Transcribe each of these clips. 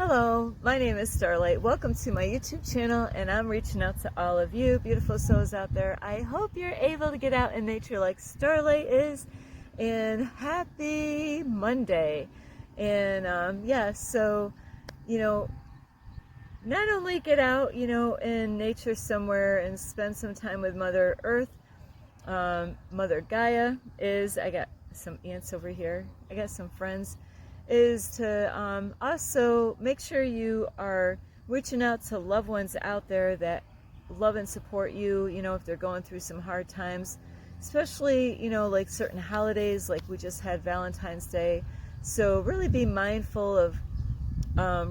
Hello, my name is Starlight. Welcome to my YouTube channel, and I'm reaching out to all of you beautiful souls out there. I hope you're able to get out in nature like Starlight is, and happy Monday. And so, not only get out, in nature somewhere and spend some time with Mother Earth, Mother Gaia I got some ants over here, I got some friends, is to also make sure you are reaching out to loved ones out there that love and support you, if they're going through some hard times, especially, like certain holidays, like we just had Valentine's Day. So really be mindful of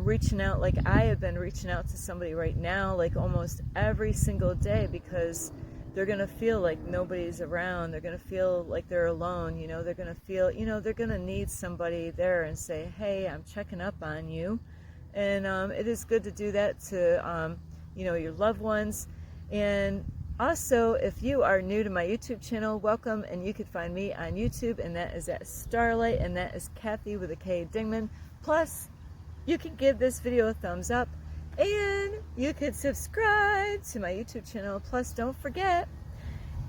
reaching out, like I have been reaching out to somebody right now, like almost every single day, because they're going to feel like nobody's around. They're going to feel like they're alone. They're going to feel, they're going to need somebody there and say, hey, I'm checking up on you. And it is good to do that to, your loved ones. And also, if you are new to my YouTube channel, welcome. And you can find me on YouTube, and that is at Starlight, and that is Kathy with a K Dingman. Plus, you can give this video a thumbs up, and you could subscribe to my YouTube channel. Plus, don't forget,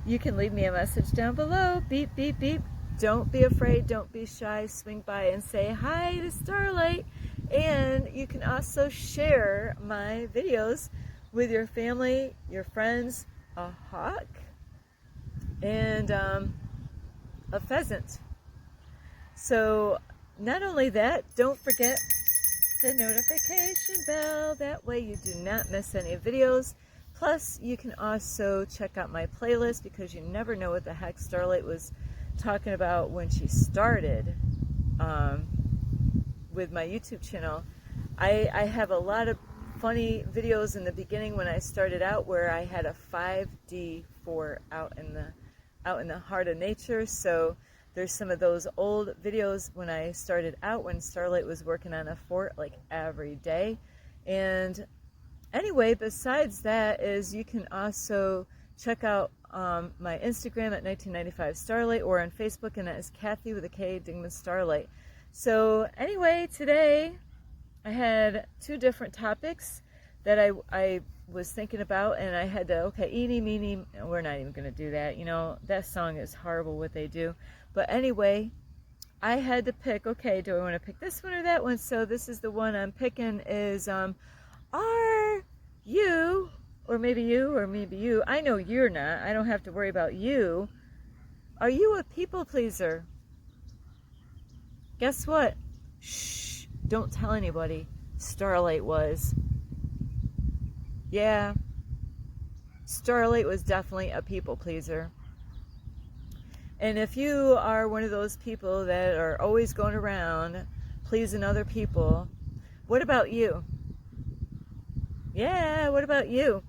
you can leave me a message down below. Beep, beep, beep. Don't be afraid. Don't be shy. Swing by and say hi to Starlight. And you can also share my videos with your family, your friends, a hawk, and a pheasant. So, not only that, don't forget the notification bell. That way you do not miss any videos. Plus, you can also check out my playlist, because you never know what the heck Starlight was talking about when she started with my YouTube channel. I have a lot of funny videos in the beginning when I started out, where I had a 5D for out in the heart of nature. So there's some of those old videos when I started out, when Starlight was working on a fort like every day. And anyway, besides that, is you can also check out my Instagram at 1995 Starlight, or on Facebook, and that is Kathy with a K Dingman Starlight. So anyway, today I had two different topics that I was thinking about, and I had to, okay, eeny, meeny, we're not even going to do that. That song is horrible what they do. But anyway, I had to pick, okay, do I want to pick this one or that one? So this is the one I'm picking is, are you, or maybe you, I know you're not, I don't have to worry about you. Are you a people pleaser? Guess what? Shh, don't tell anybody. Starlight was. Yeah, Starlight was definitely a people pleaser. And if you are one of those people that are always going around pleasing other people, what about you? Yeah, what about you?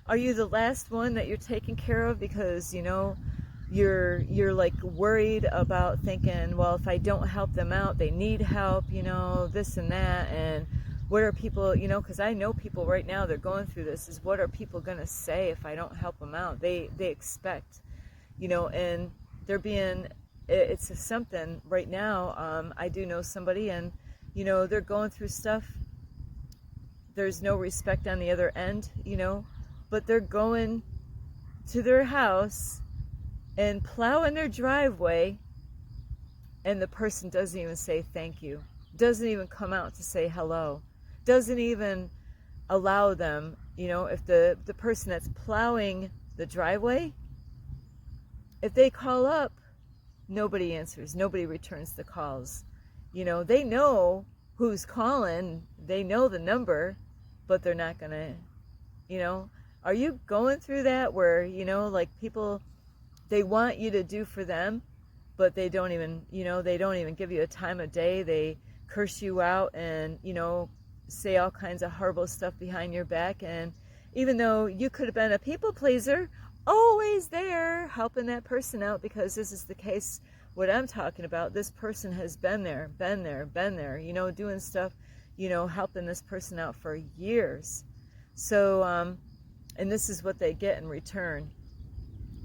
Are you the last one that you're taking care of because, you're like worried about thinking, well, if I don't help them out, they need help, this and that, and what are people, because I know people right now, they're going through this, is what are people going to say if I don't help them out? They expect, and they're being, it's something right now. I do know somebody, and, they're going through stuff. There's no respect on the other end, but they're going to their house and plowing their driveway, and the person doesn't even say thank you, doesn't even come out to say hello, doesn't even allow them, if the person that's plowing the driveway, if they call up, nobody answers, nobody returns the calls. They know who's calling, they know the number, but they're not gonna, are you going through that where, like people, they want you to do for them, but they don't even, they don't even give you a time of day. They curse you out and, say all kinds of horrible stuff behind your back. And even though you could have been a people pleaser, always there helping that person out, because this is the case, what I'm talking about. This person has been there, doing stuff, helping this person out for years. So, and this is what they get in return,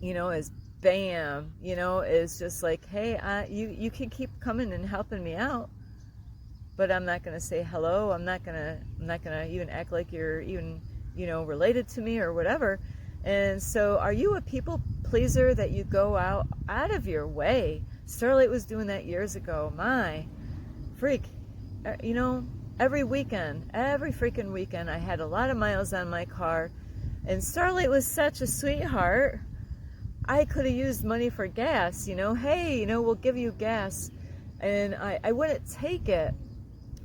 is bam, is just like, hey, you can keep coming and helping me out, but I'm not going to say hello. I'm not going to even act like you're even, related to me or whatever. And so are you a people pleaser that you go out of your way? Starlight was doing that years ago. My freak, every freaking weekend, I had a lot of miles on my car, and Starlight was such a sweetheart. I could have used money for gas, hey, we'll give you gas. And I wouldn't take it,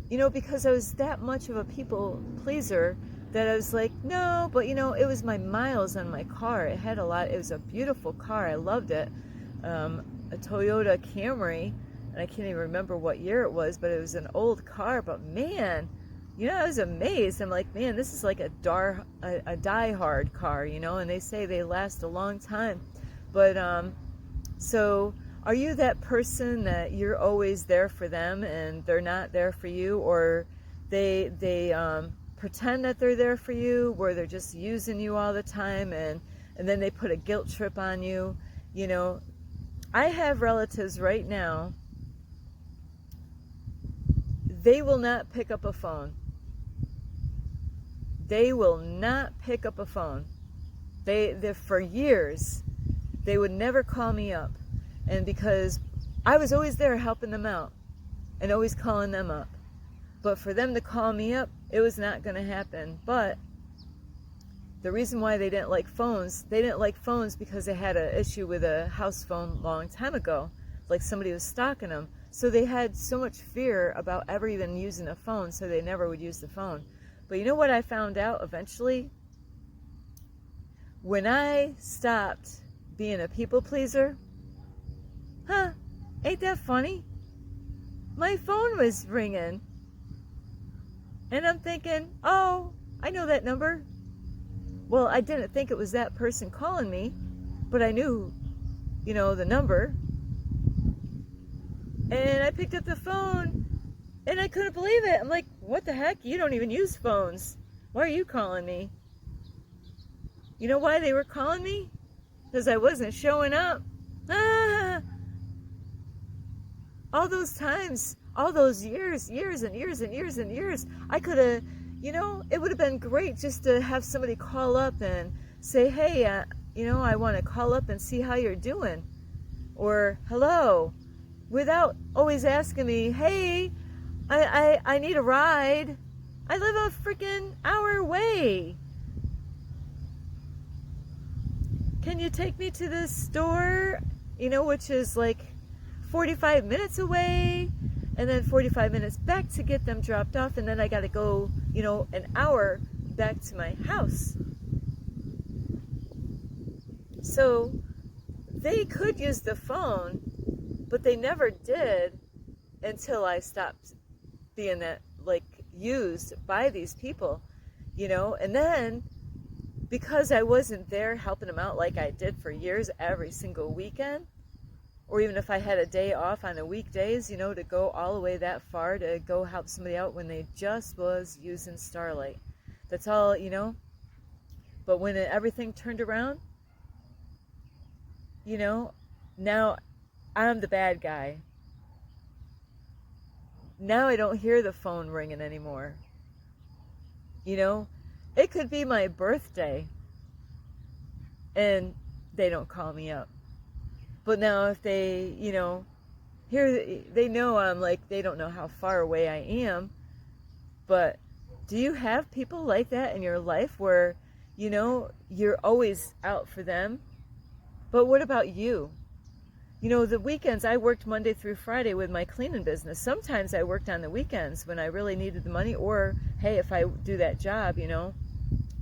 because I was that much of a people pleaser that I was like, no, but it was my miles on my car. It was a beautiful car. I loved it. A Toyota Camry, and I can't even remember what year it was, but it was an old car. But man, I was amazed. I'm like, man, this is like a die-hard car, and they say they last a long time. But so are you that person that you're always there for them and they're not there for you, or they pretend that they're there for you, where they're just using you all the time, and then they put a guilt trip on you? I have relatives right now, they will not pick up a phone. They will not pick up a phone. They for years, they would never call me up. And because I was always there helping them out and always calling them up. But for them to call me up, it was not going to happen. But the reason why they didn't like phones because they had an issue with a house phone a long time ago. Like somebody was stalking them. So they had so much fear about ever even using a phone, so they never would use the phone. But you know what I found out eventually? When I stopped being a people pleaser, ain't that funny? My phone was ringing. And I'm thinking, oh, I know that number. Well, I didn't think it was that person calling me, but I knew, the number. And I picked up the phone, and I couldn't believe it. I'm like, what the heck? You don't even use phones. Why are you calling me? You know why they were calling me? Because I wasn't showing up. All those times, all those years and years, I could have, it would have been great just to have somebody call up and say, hey, I want to call up and see how you're doing. Or, hello, without always asking me, hey, I need a ride. I live a freaking hour away. Can you take me to the store? Which is like 45 minutes away, and then 45 minutes back to get them dropped off, and then I got to go, an hour back to my house. So they could use the phone, but they never did until I stopped being that, used by these people, and then because I wasn't there helping them out like I did for years every single weekend, or even if I had a day off on the weekdays, to go all the way that far to go help somebody out when they just was using Starlight. That's all, But when everything turned around, now I'm the bad guy. Now I don't hear the phone ringing anymore. It could be my birthday and they don't call me up. But now if they, they know I'm they don't know how far away I am. But do you have people like that in your life where, you're always out for them? But what about you? The weekends, I worked Monday through Friday with my cleaning business. Sometimes I worked on the weekends when I really needed the money, or, hey, if I do that job,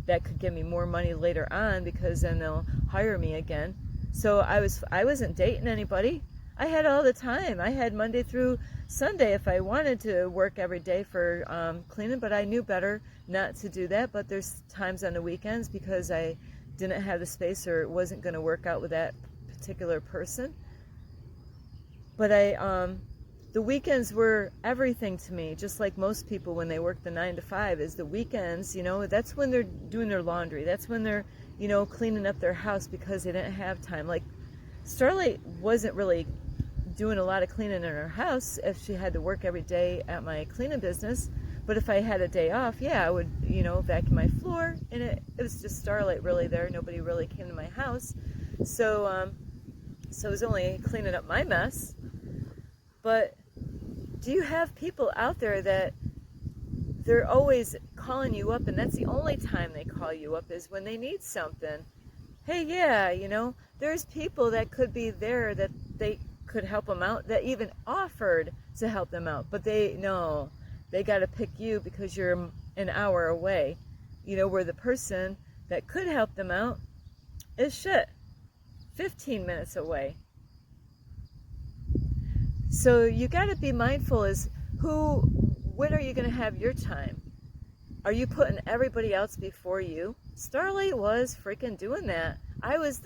that could give me more money later on because then they'll hire me again. So I wasn't dating anybody. I had all the time. I had Monday through Sunday if I wanted to work every day for cleaning, but I knew better not to do that. But there's times on the weekends because I didn't have the space or it wasn't going to work out with that particular person. But the weekends were everything to me, just like most people when they work the 9 to 5, is the weekends, that's when they're doing their laundry. That's when they're, cleaning up their house because they didn't have time. Like, Starlight wasn't really doing a lot of cleaning in her house if she had to work every day at my cleaning business. But if I had a day off, yeah, I would, vacuum my floor. And it was just Starlight really there. Nobody really came to my house. So it was only cleaning up my mess. But do you have people out there that they're always calling you up, and that's the only time they call you up is when they need something? Hey, yeah, there's people that could be there that they could help them out, that even offered to help them out, but they got to pick you because you're an hour away, where the person that could help them out is 15 minutes away. So you got to be mindful is when are you going to have your time? Are you putting everybody else before you? Starlight was freaking doing that. I was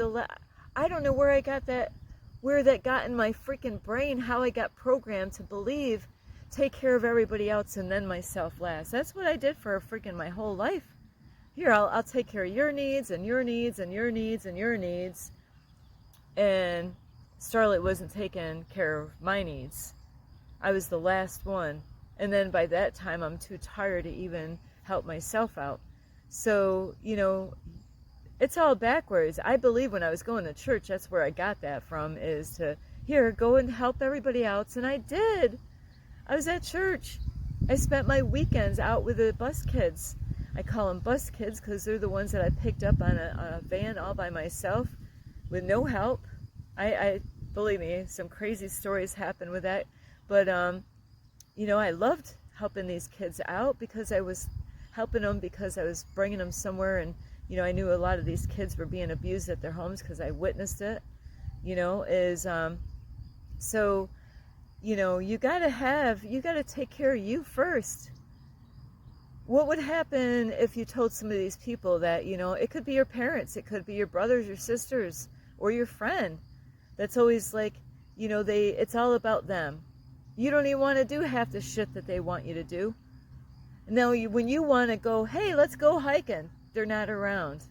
I don't know where that got in my freaking brain, how I got programmed to believe, take care of everybody else and then myself last. That's what I did for freaking my whole life. Here, I'll take care of your needs and your needs and your needs and your needs. And Starlight wasn't taking care of my needs. I was the last one. And then by that time, I'm too tired to even help myself out. So, it's all backwards. I believe when I was going to church, that's where I got that from, is to, here, go and help everybody else. And I did. I was at church. I spent my weekends out with the bus kids. I call them bus kids because they're the ones that I picked up on a van all by myself with no help. I believe me, some crazy stories happen with that. But, I loved helping these kids out because I was helping them because I was bringing them somewhere. And, I knew a lot of these kids were being abused at their homes because I witnessed it, so, you got to take care of you first. What would happen if you told some of these people that, it could be your parents, it could be your brothers, your sisters, or your friend that's always like, it's all about them. You don't even want to do half the shit that they want you to do. Now, when you want to go, hey, let's go hiking, they're not around.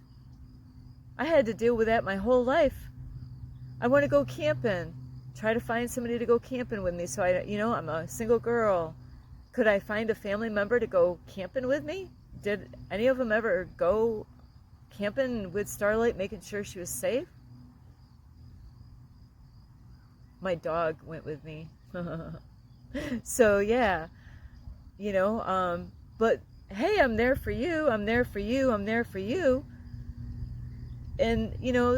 I had to deal with that my whole life. I want to go camping. Try to find somebody to go camping with me. So I'm a single girl. Could I find a family member to go camping with me? Did any of them ever go camping with Starlight, making sure she was safe? My dog went with me. So yeah, but hey, I'm there for you. I'm there for you. I'm there for you. And,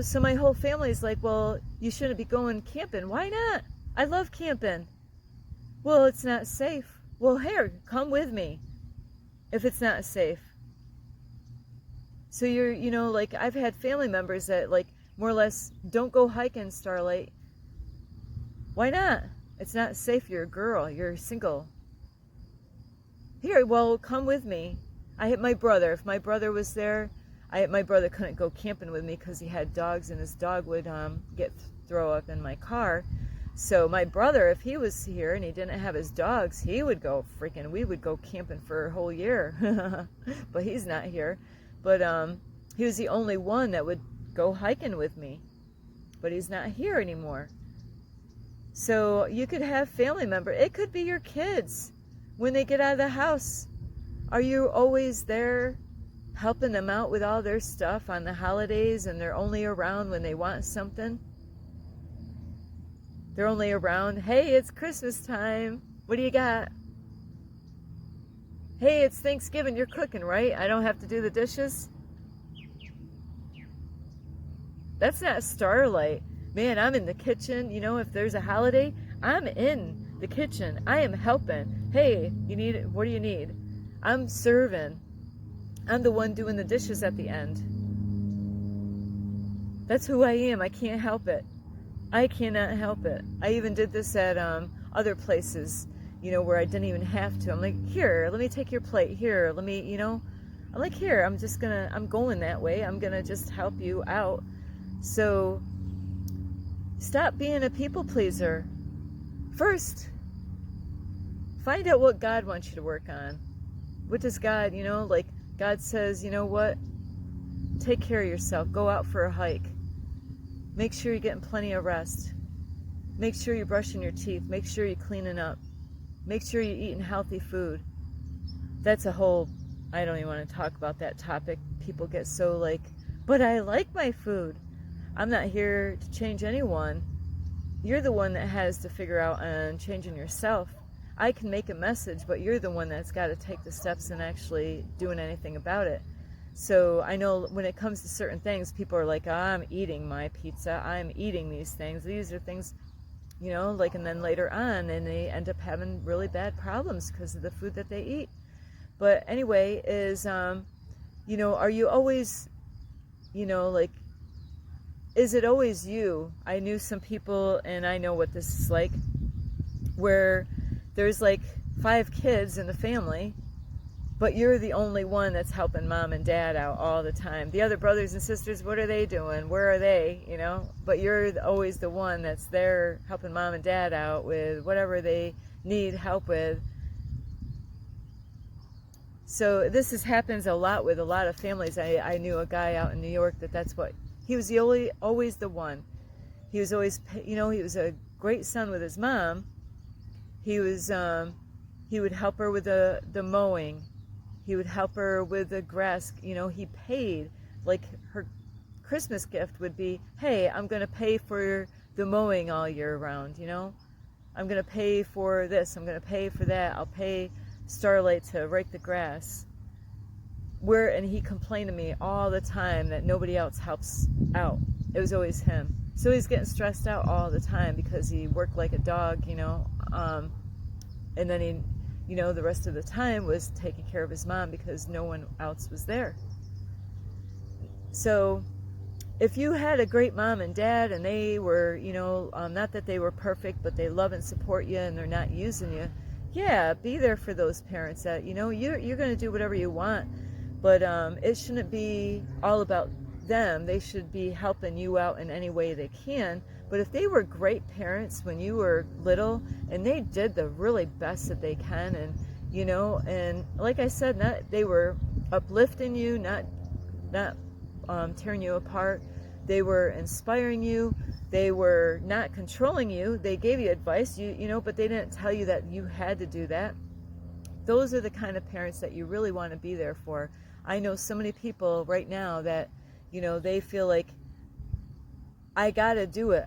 so my whole family's like, well, you shouldn't be going camping. Why not? I love camping. Well, it's not safe. Well, here, come with me if it's not safe. So you're, I've had family members that, more or less, don't go hiking, Starlight. Why not? It's not safe. You're a girl. You're single. Here, well, come with me. I hit my brother. If my brother was there, my brother couldn't go camping with me because he had dogs, and his dog would throw up in my car. So my brother, if he was here and he didn't have his dogs, we would go camping for a whole year. But he's not here. But he was the only one that would go hiking with me. But he's not here anymore. So you could have family members. It could be your kids when they get out of the house. Are you always there helping them out with all their stuff on the holidays, and they're only around when they want something? They're only around, hey, it's Christmas time. What do you got? Hey, it's Thanksgiving. You're cooking, right? I don't have to do the dishes? That's not Starlight. Man, I'm in the kitchen. If there's a holiday, I'm in the kitchen. I am helping. Hey, what do you need? I'm serving. I'm the one doing the dishes at the end. That's who I am. I can't help it. I cannot help it. I even did this at other places, where I didn't even have to. I'm like, here, let me take your plate. Here, let me, I'm like, here, I'm going that way. I'm going to just help you out. So stop being a people pleaser. First, find out what God wants you to work on. What does God, God says, you know what? Take care of yourself. Go out for a hike. Make sure you're getting plenty of rest. Make sure you're brushing your teeth. Make sure you're cleaning up. Make sure you're eating healthy food. That's a whole, I don't even want to talk about that topic. People get so like, but I like my food. I'm not here to change anyone. You're the one that has to figure out on changing yourself. I can make a message, but you're the one that's got to take the steps and actually doing anything about it. So I know when it comes to certain things, people are like, oh, I'm eating my pizza. I'm eating these things. These are things, you know, like, and then later on, and they end up having really bad problems because of the food that they eat. But anyway, is, you know, are you always, you know, like, is it always you? I knew some people, and I know what this is like, where there's like 5 kids in the family, but you're the only one that's helping mom and dad out all the time. The other brothers and sisters, what are they doing? Where are they? You know, but you're always the one that's there helping mom and dad out with whatever they need help with. So this happens a lot with a lot of families. I knew a guy out in New York that's what, he was always the one. He was always, you know, he was a great son with his mom. He was, he would help her with the mowing. He would help her with the grass. You know, he paid, like her Christmas gift would be, hey, I'm going to pay for the mowing all year round, you know. I'm going to pay for this. I'm going to pay for that. I'll pay Starlight to rake the grass. And he complained to me all the time that nobody else helps out. It was always him. So he's getting stressed out all the time because he worked like a dog, you know. And then he, you know, the rest of the time was taking care of his mom because no one else was there. So if you had a great mom and dad and they were, you know, not that they were perfect, but they love and support you and they're not using you, yeah, be there for those parents that, you know, you're going to do whatever you want, but it shouldn't be all about them. They should be helping you out in any way they can. But if they were great parents when you were little and they did the really best that they can, and, you know, and like I said, they were uplifting you, not tearing you apart. They were inspiring you. They were not controlling you. They gave you advice, you know, but they didn't tell you that you had to do that. Those are the kind of parents that you really want to be there for. I know so many people right now that, you know, they feel like, I got to do it.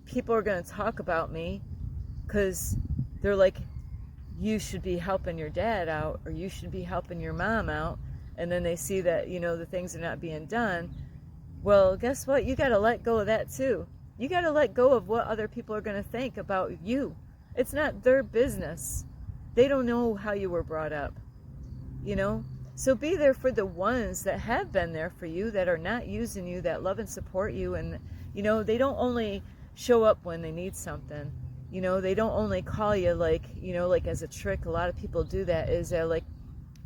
People are going to talk about me because they're like, you should be helping your dad out or you should be helping your mom out. And then they see that, you know, the things are not being done. Well, guess what? You got to let go of that too. You got to let go of what other people are going to think about you. It's not their business. They don't know how you were brought up, you know? So be there for the ones that have been there for you, that are not using you, that love and support you. And, you know, they don't only show up when they need something. You know, they don't only call you like, you know, like as a trick. A lot of people do that, is like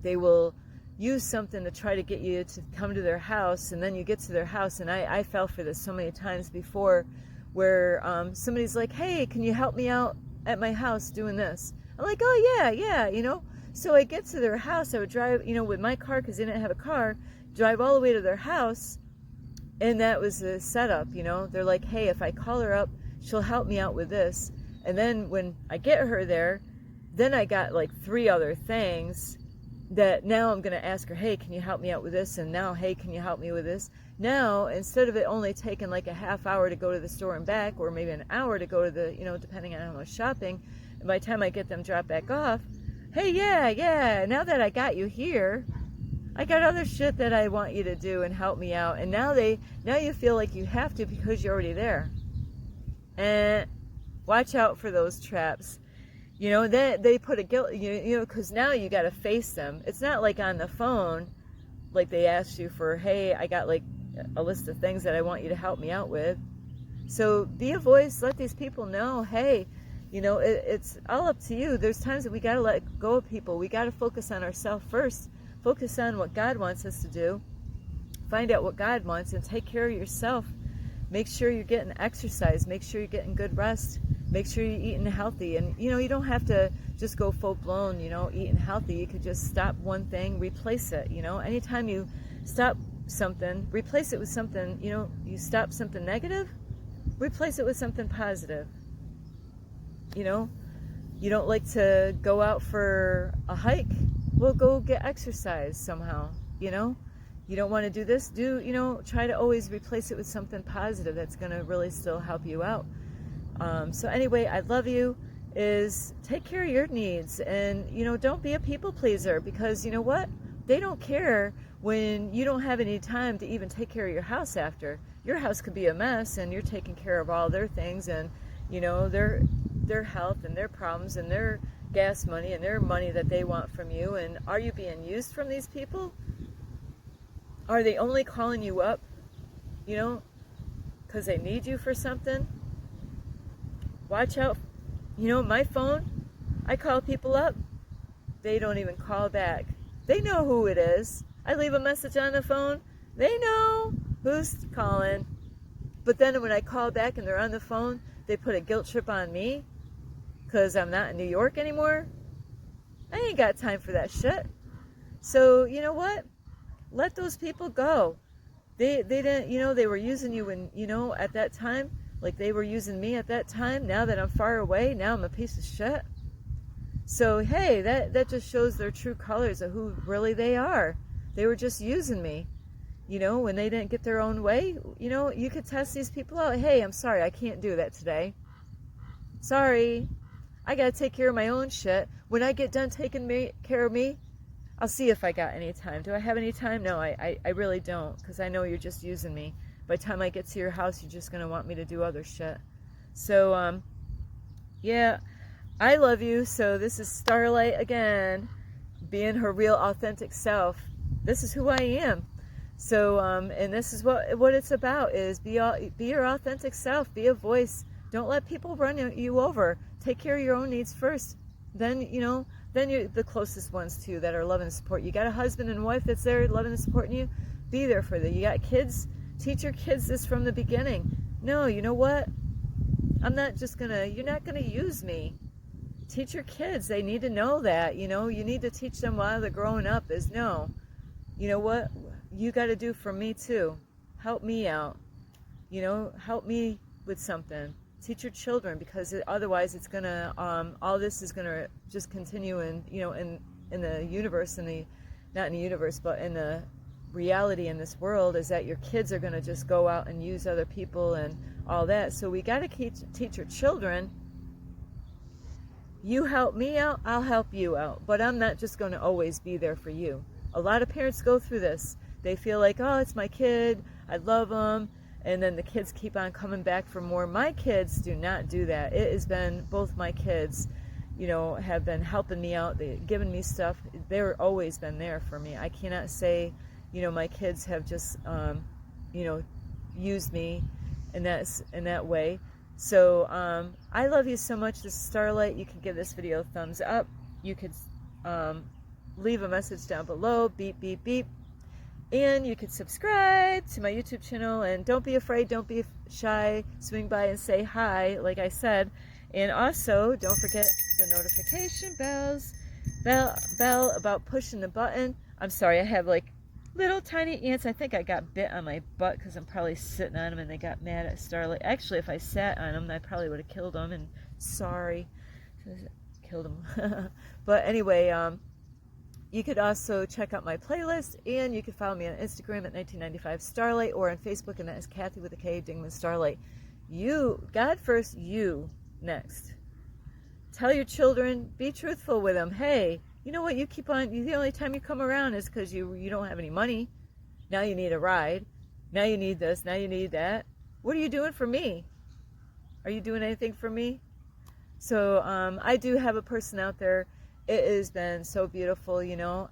they will use something to try to get you to come to their house. And then you get to their house. And I fell for this so many times before, where somebody's like, hey, can you help me out at my house doing this? I'm like, oh, yeah, you know. So I get to their house, I would drive, you know, with my car, because they didn't have a car, drive all the way to their house, and that was the setup, you know. They're like, hey, if I call her up, she'll help me out with this. And then when I get her there, then I got like 3 other things that now I'm going to ask her, hey, can you help me out with this? And now, hey, can you help me with this? Now, instead of it only taking like a half hour to go to the store and back, or maybe an hour to go to the, you know, depending on how much shopping, and by the time I get them dropped back off, hey, yeah, now that I got you here, I got other shit that I want you to do and help me out. And now you feel like you have to because you're already there. And watch out for those traps. You know, they put a guilt, you know, because now you got to face them. It's not like on the phone, like they asked you for, hey, I got like a list of things that I want you to help me out with. So be a voice, let these people know, hey, you know, it's all up to you. There's times that we got to let go of people. We got to focus on ourselves first. Focus on what God wants us to do. Find out what God wants and take care of yourself. Make sure you're getting exercise. Make sure you're getting good rest. Make sure you're eating healthy. And, you know, you don't have to just go full-blown, you know, eating healthy. You could just stop one thing, replace it, you know. Anytime you stop something, replace it with something, you know, you stop something negative, replace it with something positive. You know, you don't like to go out for a hike? Well, go get exercise somehow, you know? You don't want to do this? Try to always replace it with something positive that's going to really still help you out. So anyway, I love you. Is take care of your needs, and, don't be a people pleaser, because you know what? They don't care when you don't have any time to even take care of your house after. Your house could be a mess, and you're taking care of all their things, and, their health and their problems and their gas money and their money that they want from you. And are you being used from these people? Are they only calling you up, because they need you for something? Watch out. My phone, I call people up. They don't even call back. They know who it is. I leave a message on the phone. They know who's calling. But then when I call back and they're on the phone, they put a guilt trip on me because I'm not in New York anymore. I ain't got time for that shit. So, you know what? Let those people go. They didn't, they were using you when, at that time, like they were using me at that time. Now that I'm far away, now I'm a piece of shit. So, hey, that just shows their true colors of who really they are. They were just using me. When they didn't get their own way, you could test these people out. Hey, I'm sorry, I can't do that today. Sorry, I got to take care of my own shit. When I get done taking care of me, I'll see if I got any time. Do I have any time? No, I really don't, because I know you're just using me. By the time I get to your house, you're just going to want me to do other shit. So, yeah, I love you. So this is Starlight again, being her real authentic self. This is who I am. So, and this is what it's about, is be your authentic self, be a voice. Don't let people run you over. Take care of your own needs first. Then, then you're the closest ones to you that are loving and support. You got a husband and wife that's there loving and supporting you, be there for them. You got kids, teach your kids this from the beginning. No, you know what? You're not gonna use me. Teach your kids. They need to know that, you need to teach them while they're growing up is no. You know what? You got to do for me too. Help me out. Help me with something. Teach your children, because otherwise it's gonna all this is gonna just continue in in the universe, not in the universe, but in the reality in this world, is that your kids are gonna just go out and use other people and all that. So we got to teach your children. You help me out, I'll help you out, but I'm not just going to always be there for you. A lot of parents go through this. They feel like, oh, it's my kid, I love them, and then the kids keep on coming back for more. My kids do not do that. It has been, both my kids, have been helping me out, giving me stuff. They've always been there for me. I cannot say, my kids have just, used me in that way. So I love you so much. This is Starlight. You can give this video a thumbs up. You could leave a message down below, beep, beep, beep. And you can subscribe to my YouTube channel, and don't be afraid, don't be shy, swing by and say hi, like I said. And also, don't forget the notification bell about pushing the button. I'm sorry, I have like little tiny ants. I think I got bit on my butt because I'm probably sitting on them and they got mad at Starlight. Actually, if I sat on them, I probably would have killed them, and sorry, killed them. But anyway, you could also check out my playlist, and you can follow me on Instagram at 1995 Starlight, or on Facebook, and that is Kathy with a K, Dingman Starlight. You, God first, you next. Tell your children, be truthful with them. Hey, you know what, the only time you come around is because you don't have any money. Now you need a ride. Now you need this, now you need that. What are you doing for me? Are you doing anything for me? So I do have a person out there. It has been so beautiful,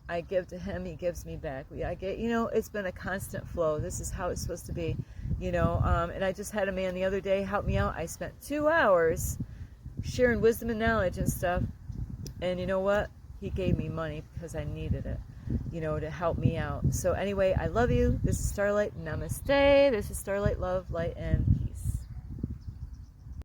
I give to him, he gives me back. It's been a constant flow. This is how it's supposed to be, and I just had a man the other day help me out. I spent 2 hours sharing wisdom and knowledge and stuff, and you know what? He gave me money because I needed it, to help me out. So anyway, I love you. This is Starlight. Namaste. This is Starlight, love, light, and